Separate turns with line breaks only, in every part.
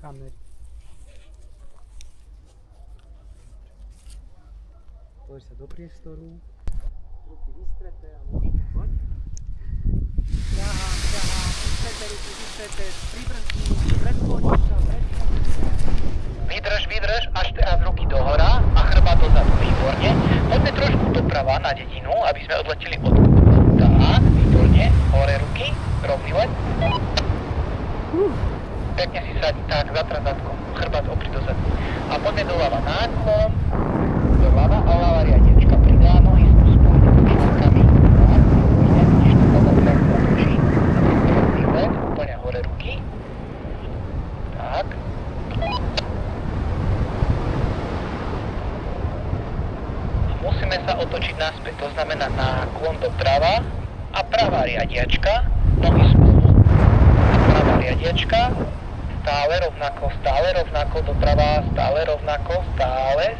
kamery. Poď sa do priestoru. Ruky vystreté a môžeme. Poď. Ťahám, vystreté ruky, vystreté, pribrzdí, predkloniť sa,
Vydrž, až teraz ruky dohora a chrbát dozadu, výborne. Poďme trošku doprava na dedinu, aby sme odleteli od... Tak, výborne, hore ruky, rovný let. Pekne si sadí, tak, zatra zadkom, chrbát opri dozadu. A poďme doľava náklon, doľava a ľava riadiečka, pridá nohy spojne ručkami. Tak, výborne, vidíš to podobne, otočí. Rovný let, úplne hore ruky. Tak. Musíme sa otočiť naspäť, to znamená náklon doprava a pravá riadiačka, nohy spolu. Pravá riadiačka, stále rovnako doprava, stále rovnako, stále.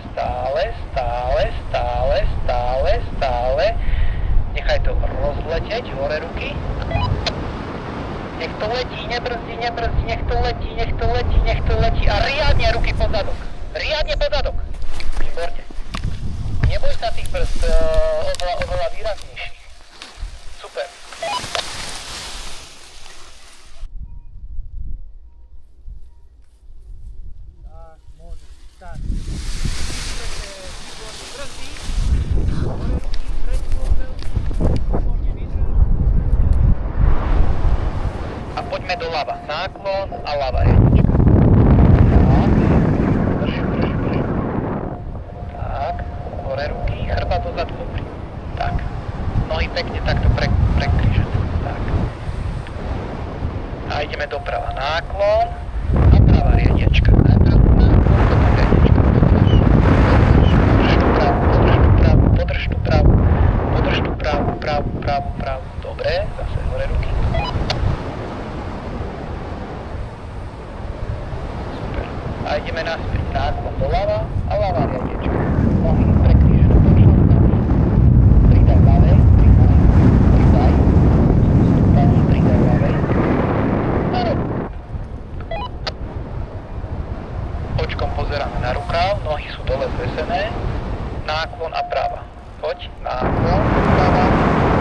Nechaj to rozleteť, hore ruky. Nech to letí, nebrzdí, nech to letí a riadne ruky pod zadok. Výborne. Neboj sa tých brzd, oveľa výraznejších. Super.
Tak, môžeš. Tak. Výborne, brzdí. Hore ruky, predklon, výborne vydrž.
A poďme doľava. Náklon a ľava riadička. Tak. Drž. Tak. Hore ruky, chrbát dozadu opri. Tak. Nohy pekne takto prekrížené. Tak. A ideme doprava. Náklon a pravá riadiečka. Najprv náklon, potom riadiečka. Podrž tú pravu. Dobre, zase hore ruky. Super. A ideme naspäť. Náklon doľava a ľava riadiečka. Nohy prekrížené do šlapka. Pridaj ľavej. Pridaj ľavej. A rob. Očkom pozeráme na rukáv, nohy sú dole zvesené. Náklon a prava. Poď, náklon, prava.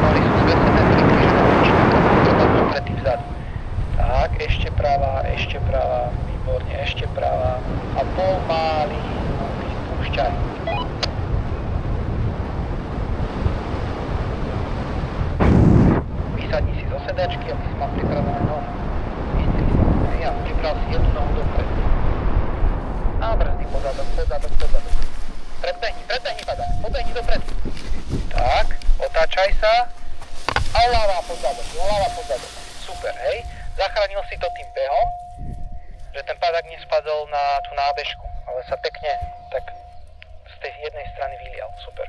Nohy sú zvesené, prekrížené do šlapka. Chrbát opretý vzadu. Tak, ešte prava. Výborne, ešte prava. A pomaly vypúšťaj. Vysadni si zo sedačky, aby si mal pripravené nohy. Ja, priprav si jednu nohu dopredu. A brzdy pozadok. Predbehni padák, podbehni dopredu. Tak, otáčaj sa. A ľava pozadok. Super, hej. Zachránil si to tým behom, že ten padák nespadol na tú nábežku, ale sa pekne tak z tej jednej strany vylial. Super.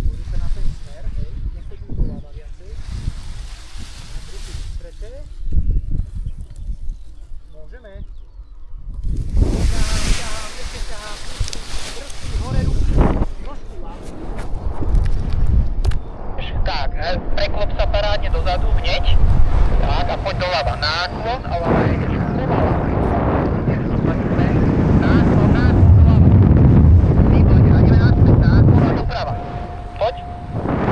Ruka na ten smer, hej, nechodím doľava viacej. Ruky vystreté. Môžeme. Ťahám. Brzdí, hore ruky. Trošku ľavo.
Tak, preklop sa parádne dozadu hneď. Tak, a poď doľava. Náklon a ľava riadiečka. Náklon doľava. Výborne, a ideme naspäť. Náklon a doprava. Poď.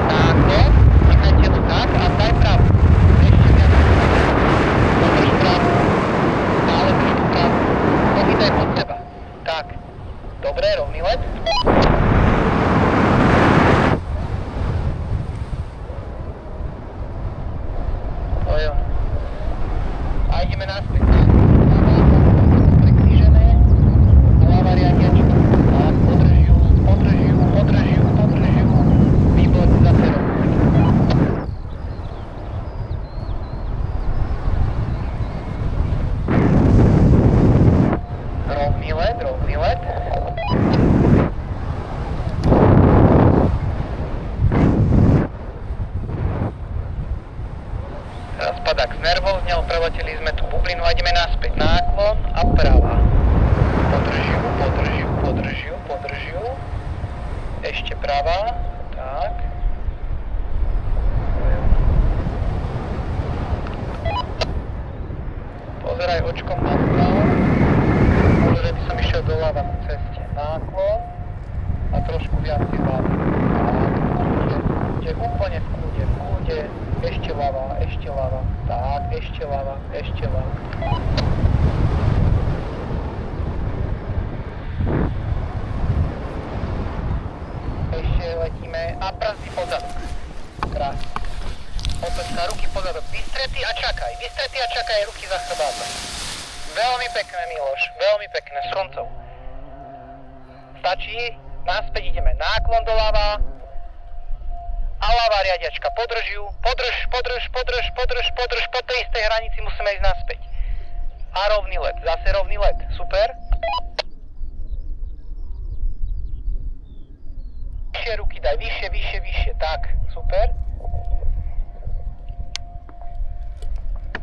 Náklon, nechaj telo tak a daj pravu. Ešte viac. Podrž pravu. Stále drž tú pravu. Nohy daj pod seba. Tak. Dobre, rovný let. To je ono. A ideme naspäť. Prekrížené. A ľava riadiačka. Tak, podrž ju. Výborne, zase rovný let. pozadok. Vystretý a čakaj. Vystretý a čakaj, ruky za chrbátom. Veľmi pekné, Miloš. Veľmi pekné. S koncov. Stačí. Naspäť ideme. Náklon doľava. A ľavá riadiačka. Podrž ju. Podrž. Po tej istej hranici musíme ísť naspäť. A rovný let. Zase rovný let. Super. Vyššie ruky daj. Vyššie. Tak. Super.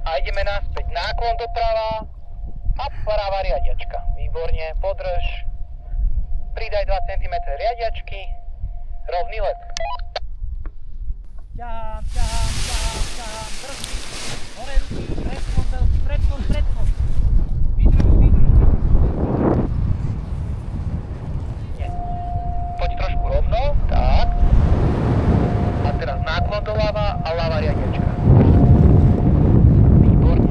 A ideme naspäť. Náklon doprava. A pravá riadiačka. Výborne. Podrž. Pridaj 2 cm riadiačky. Rovný let.
Ťahám. Brzdy. Hore ruky. Predklon. Vydrž.
Nie. Poď trošku rovno. Tak. A teraz náklon doľava a ľavá riadiačka. Výborne.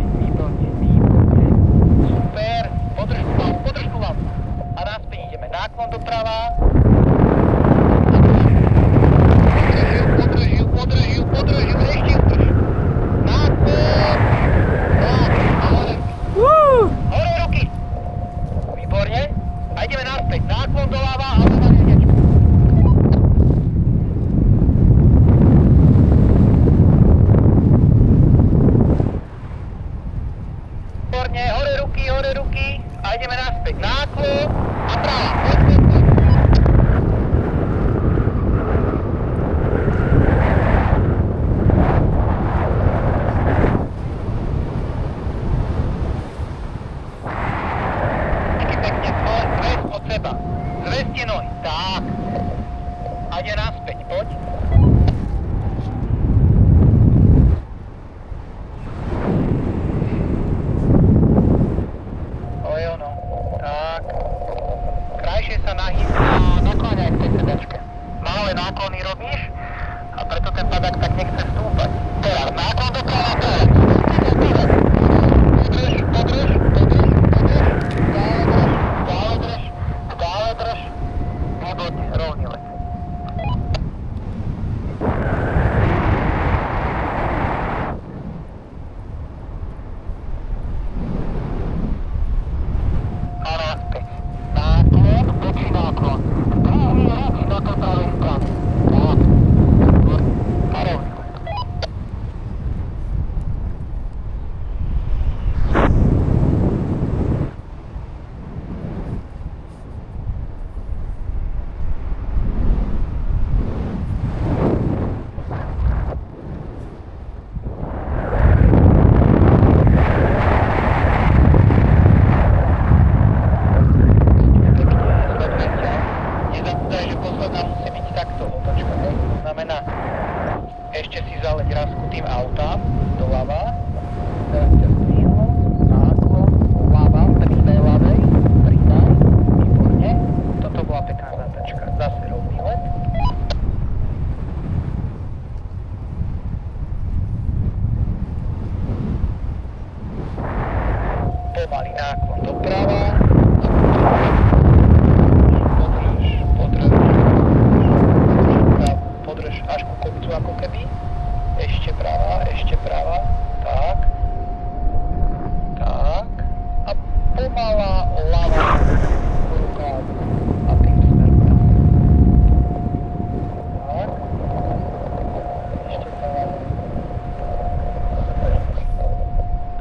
Super. Podrž tú hlavu. A naspäť ideme. Náklon doprava. Podrž ju. Ešte udrž. Náklon. Tak. A hore. Hore ruky. Výborne. A ideme naspäť. Náklon doľava a ľavá riadiačka. Výborne. Hore ruky. A ideme naspäť. Náklon a práva. Poď. Zvestie nohy, tak. A ide naspäť, poď. To je ono, tak. Krajšie sa nahyb a nakláňaj v tej sedačke. Malé náklony robíš a preto ten padák tak nechce stúpať. Teraz náklon doprava, teraz. Podrž. Výborne, rovný let. A naspäť. Náklon, väčší náklon. Druhý ruch na to pravej strane. Tak. Výborne. A rovný let. Ešte si zaleď rázku tým autám, doľava, teraz ťa zdvihlo, náklon, ľava, pridaj ľavej, výborne, toto bola pekná zatačka, zase rovný let. Pomalý náklon doprava, podrž až ku kopcu ako keby. Ešte práva, tak. A pomalá ľava ruka a tým smerom. Tak. Ešte práva.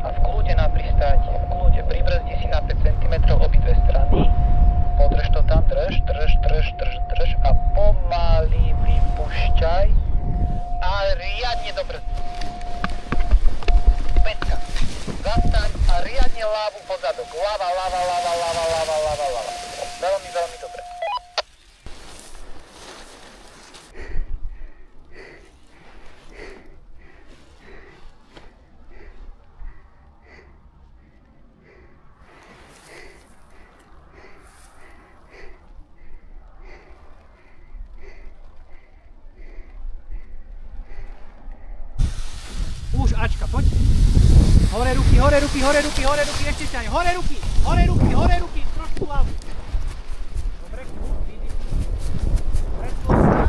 A v kľude na pristáti, pribrzdi si na 5 cm obidve strany. Podrž to tam, drž a pomaly vypúšťaj a riadne do brzdy. Päťka. Zastaň a riadne ľavu pozadok. Ľava. Veľmi dobre.
Už, Ačka, poď. Hore ruky, ešte ťaň. Hore ruky, trošku hlavu. Dobre, vidíš. Predklon sa.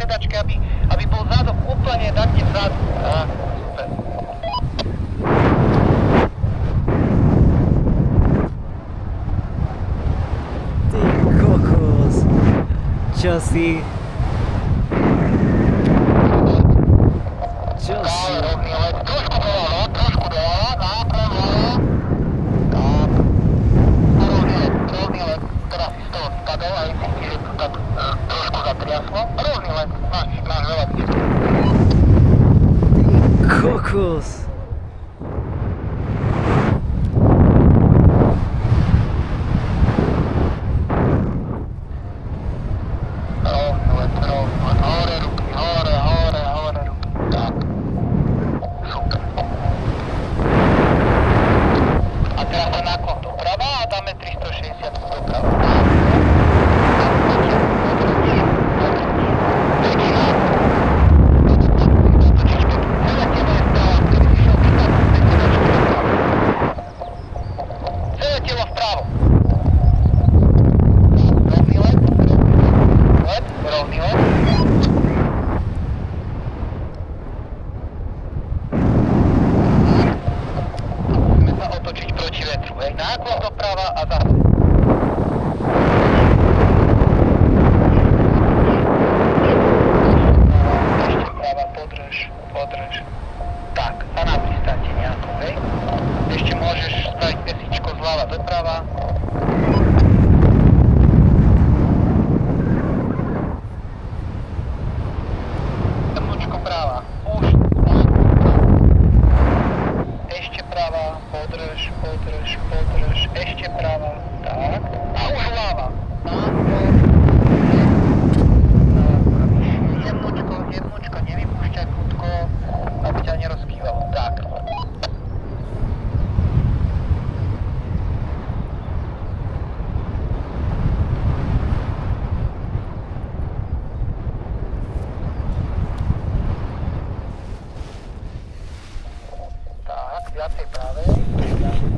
sedačke, aby bol zádok úplne takne vzadu. Tak, super.
Ty kokos. Čo si? Čo si?
Rovný let, trošku doľava, náklon, tak. Rovný let, teraz si z toho spadol a si že to tak trošku zatriaslo. Rovný let, máš veľa tiež.
Ty kokos.
Rovný let, hore ruky, hore ruky, tak. Super. A teraz sa náklon doprava a dáme 360 doprava. Celé telo vpravo. Rovný let. Musíme sa otočiť proti vetru. Hej, náklon doprava a zase. Ešte prava, podrž. Tak, a na pristáte nejako, hej. Ešte môžeš spraviť pesíčko zľava doprava. Temnočko práva. Už. Ešte práva, podrž. Ešte práva. Tak. A už ľava. Jemnočko, nevypúšťaj prudko, aby ťa nerozkývalo. Tak. Tak, viacej práve,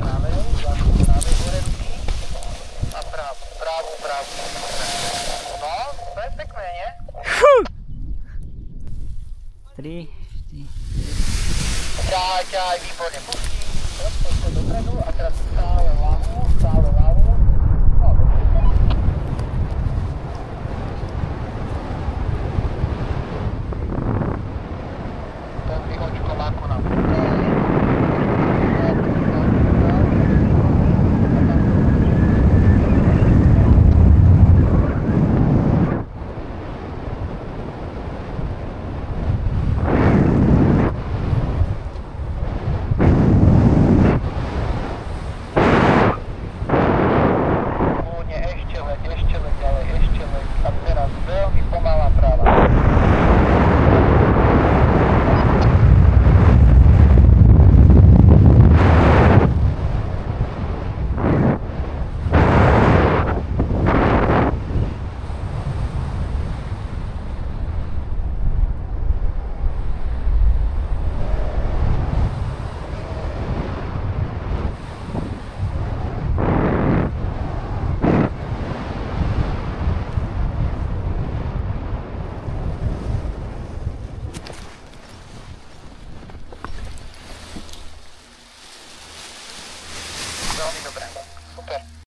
hore ruky a právu. No, to je pekné, nie?
3, 4.
Ťaj, výborne, pustí, poďme dopredu a teraz